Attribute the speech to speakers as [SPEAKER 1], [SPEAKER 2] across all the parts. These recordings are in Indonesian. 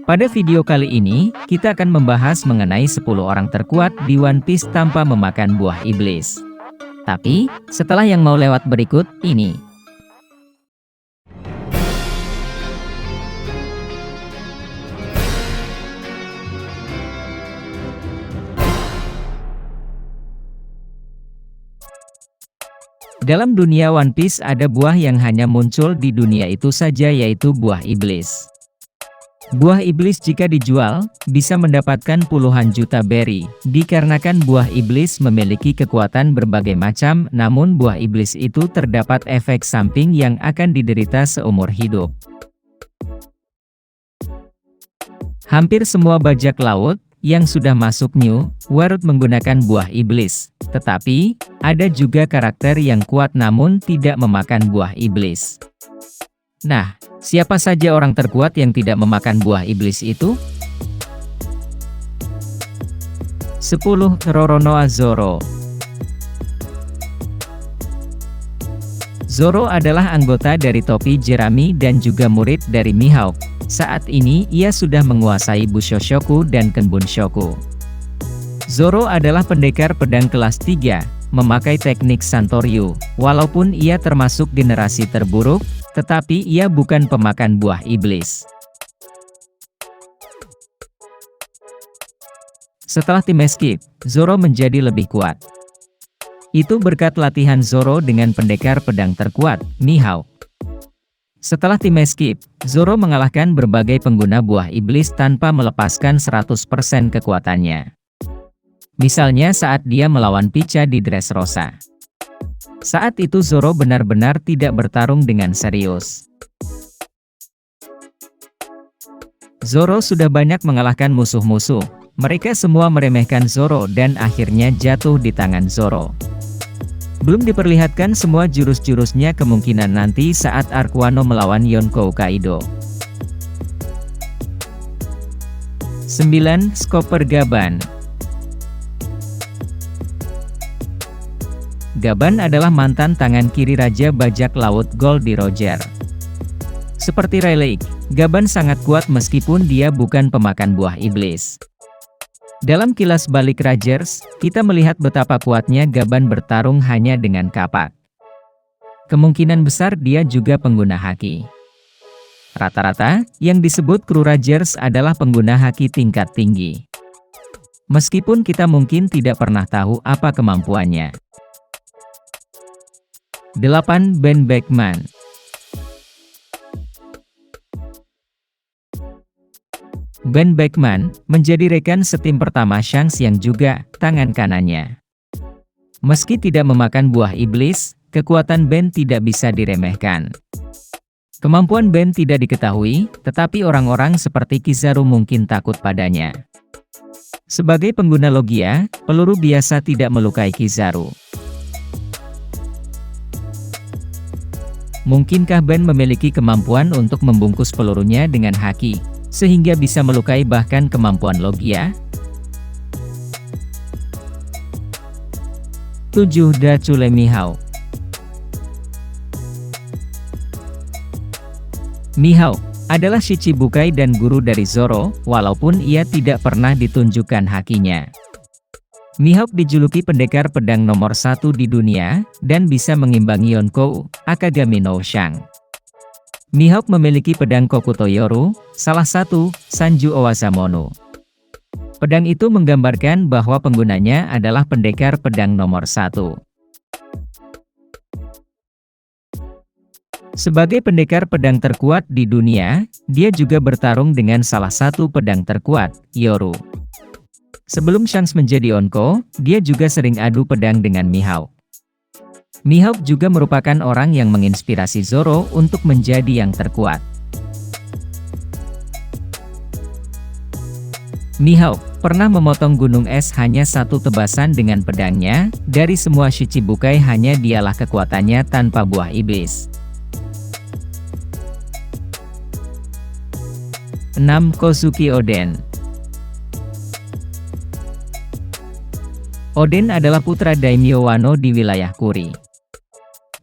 [SPEAKER 1] Pada video kali ini, kita akan membahas mengenai 10 orang terkuat di One Piece tanpa memakan buah iblis. Tapi, setelah yang mau lewat berikut ini. Dalam dunia One Piece ada buah yang hanya muncul di dunia itu saja, yaitu buah iblis. Buah iblis jika dijual, bisa mendapatkan puluhan juta berry, dikarenakan buah iblis memiliki kekuatan berbagai macam, namun buah iblis itu terdapat efek samping yang akan diderita seumur hidup. Hampir semua bajak laut yang sudah masuk New World menggunakan buah iblis, tetapi ada juga karakter yang kuat namun tidak memakan buah iblis. Nah, siapa saja orang terkuat yang tidak memakan buah iblis itu? 10. Roronoa Zoro. Zoro adalah anggota dari topi Jerami dan juga murid dari Mihawk. Saat ini ia sudah menguasai Bushoshoku dan Kenbunshoku. Zoro adalah pendekar pedang kelas 3, memakai teknik Santoryu. Walaupun ia termasuk generasi terburuk, tetapi ia bukan pemakan buah iblis. Setelah tim escape, Zoro menjadi lebih kuat. Itu berkat latihan Zoro dengan pendekar pedang terkuat, Mihawk. Setelah tim escape, Zoro mengalahkan berbagai pengguna buah iblis tanpa melepaskan 100% kekuatannya. Misalnya saat dia melawan Pica di Dressrosa. Saat itu Zoro benar-benar tidak bertarung dengan serius. Zoro sudah banyak mengalahkan musuh-musuh. Mereka semua meremehkan Zoro dan akhirnya jatuh di tangan Zoro. Belum diperlihatkan semua jurus-jurusnya, kemungkinan nanti saat arc Wano melawan Yonkou Kaido. 9. Chopper Gaban. Gaban adalah mantan tangan kiri Raja Bajak Laut Goldie Roger. Seperti Rayleigh, Gaban sangat kuat meskipun dia bukan pemakan buah iblis. Dalam kilas balik Rogers, kita melihat betapa kuatnya Gaban bertarung hanya dengan kapak. Kemungkinan besar dia juga pengguna haki. Rata-rata, yang disebut kru Rogers adalah pengguna haki tingkat tinggi. Meskipun kita mungkin tidak pernah tahu apa kemampuannya. 8. Ben Beckman. Ben Beckman menjadi rekan setim pertama Shanks yang juga tangan kanannya. Meski tidak memakan buah iblis, kekuatan Ben tidak bisa diremehkan. Kemampuan Ben tidak diketahui, tetapi orang-orang seperti Kizaru mungkin takut padanya. Sebagai pengguna Logia, peluru biasa tidak melukai Kizaru. Mungkinkah Ben memiliki kemampuan untuk membungkus pelurunya dengan haki, sehingga bisa melukai bahkan kemampuan Logia? 7. Dracula Mihawk. Mihawk adalah Shichibukai dan guru dari Zoro, walaupun ia tidak pernah ditunjukkan hakinya. Mihawk dijuluki pendekar pedang nomor 1 di dunia, dan bisa mengimbangi Yonkou, Akagami no Shang. Mihawk memiliki pedang Kokuto Yoru, salah satu, Sanju Owasamono. Pedang itu menggambarkan bahwa penggunanya adalah pendekar pedang nomor 1. Sebagai pendekar pedang terkuat di dunia, dia juga bertarung dengan salah satu pedang terkuat, Yoru. Sebelum Shanks menjadi Onko, dia juga sering adu pedang dengan Mihawk. Mihawk juga merupakan orang yang menginspirasi Zoro untuk menjadi yang terkuat. Mihawk pernah memotong gunung es hanya satu tebasan dengan pedangnya. Dari semua Shichibukai hanya dialah kekuatannya tanpa buah iblis. 6. Kozuki Oden. Oden adalah putra Daimyo Wano di wilayah Kuri.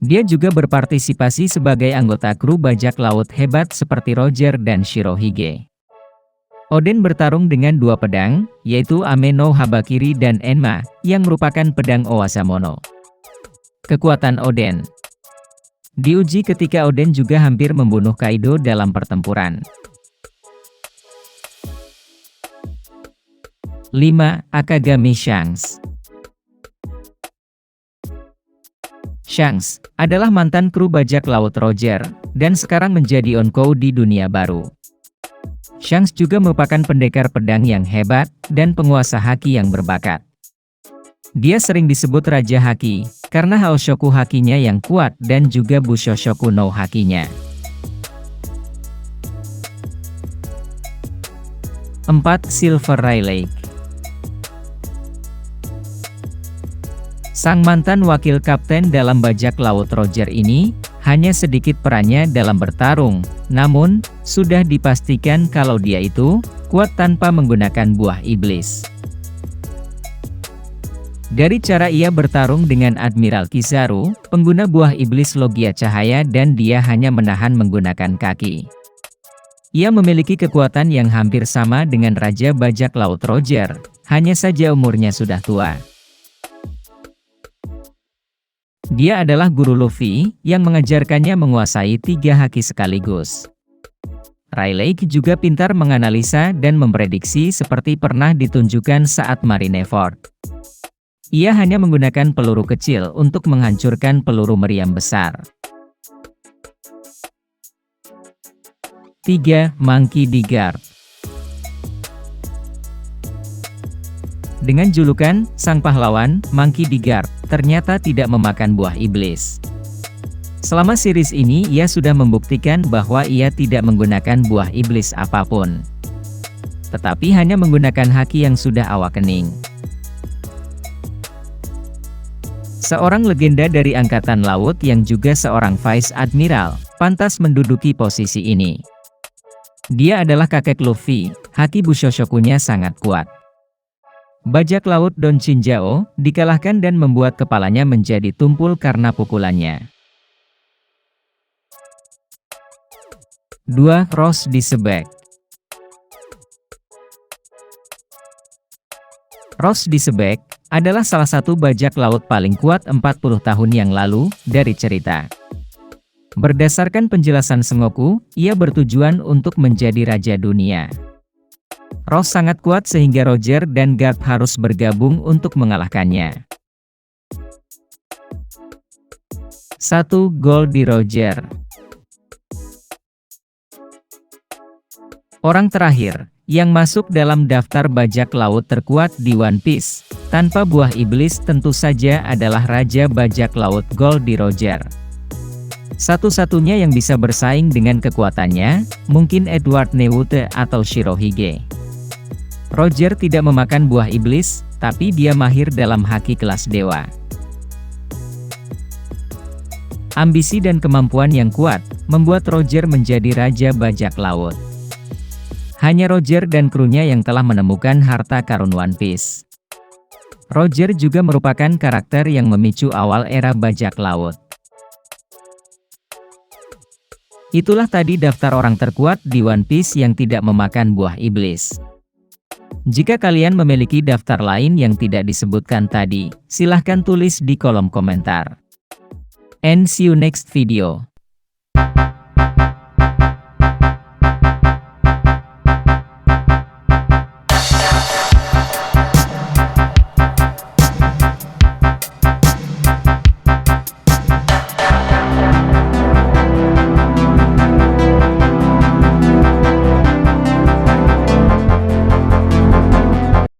[SPEAKER 1] Dia juga berpartisipasi sebagai anggota kru bajak laut hebat seperti Roger dan Shirohige. Oden bertarung dengan dua pedang, yaitu Ame no Habakiri dan Enma, yang merupakan pedang Owasamono. Kekuatan Oden diuji ketika Oden juga hampir membunuh Kaido dalam pertempuran. 5. Akagami Shanks. Shanks adalah mantan kru bajak laut Roger, dan sekarang menjadi Onkou di dunia baru. Shanks juga merupakan pendekar pedang yang hebat, dan penguasa haki yang berbakat. Dia sering disebut Raja Haki, karena Haoshoku hakinya yang kuat dan juga Bushoshoku no hakinya. 4. Silver Rayleigh. Sang mantan wakil kapten dalam bajak laut Roger ini, hanya sedikit perannya dalam bertarung, namun, sudah dipastikan kalau dia itu, kuat tanpa menggunakan buah iblis. Dari cara ia bertarung dengan Admiral Kizaru, pengguna buah iblis Logia Cahaya dan dia hanya menahan menggunakan kaki. Ia memiliki kekuatan yang hampir sama dengan Raja Bajak Laut Roger, hanya saja umurnya sudah tua. Dia adalah guru Luffy, yang mengajarkannya menguasai 3 haki sekaligus. Rayleigh juga pintar menganalisa dan memprediksi seperti pernah ditunjukkan saat Marineford. Ia hanya menggunakan peluru kecil untuk menghancurkan peluru meriam besar. 3. Monkey D. Garp. Dengan julukan Sang Pahlawan, Monkey D. Garp ternyata tidak memakan buah iblis. Selama series ini ia sudah membuktikan bahwa ia tidak menggunakan buah iblis apapun. Tetapi hanya menggunakan haki yang sudah awakening. Seorang legenda dari Angkatan Laut yang juga seorang Vice Admiral, pantas menduduki posisi ini. Dia adalah kakek Luffy, haki Bushoshokunya sangat kuat. Bajak laut Don Chinjao dikalahkan dan membuat kepalanya menjadi tumpul karena pukulannya. 2. Ross Disebek. Ross Disebek adalah salah satu bajak laut paling kuat 40 tahun yang lalu dari cerita. Berdasarkan penjelasan Sengoku, ia bertujuan untuk menjadi raja dunia. Ross sangat kuat sehingga Roger dan Garp harus bergabung untuk mengalahkannya. 1. Goldie Roger. Orang terakhir yang masuk dalam daftar bajak laut terkuat di One Piece, tanpa buah iblis tentu saja adalah Raja Bajak Laut Goldie Roger. Satu-satunya yang bisa bersaing dengan kekuatannya, mungkin Edward Newute atau Shirohige. Roger tidak memakan buah iblis, tapi dia mahir dalam haki kelas dewa. Ambisi dan kemampuan yang kuat, membuat Roger menjadi Raja Bajak Laut. Hanya Roger dan krunya yang telah menemukan harta karun One Piece. Roger juga merupakan karakter yang memicu awal era bajak laut. Itulah tadi daftar orang terkuat di One Piece yang tidak memakan buah iblis. Jika kalian memiliki daftar lain yang tidak disebutkan tadi, silahkan tulis di kolom komentar. And see you next video.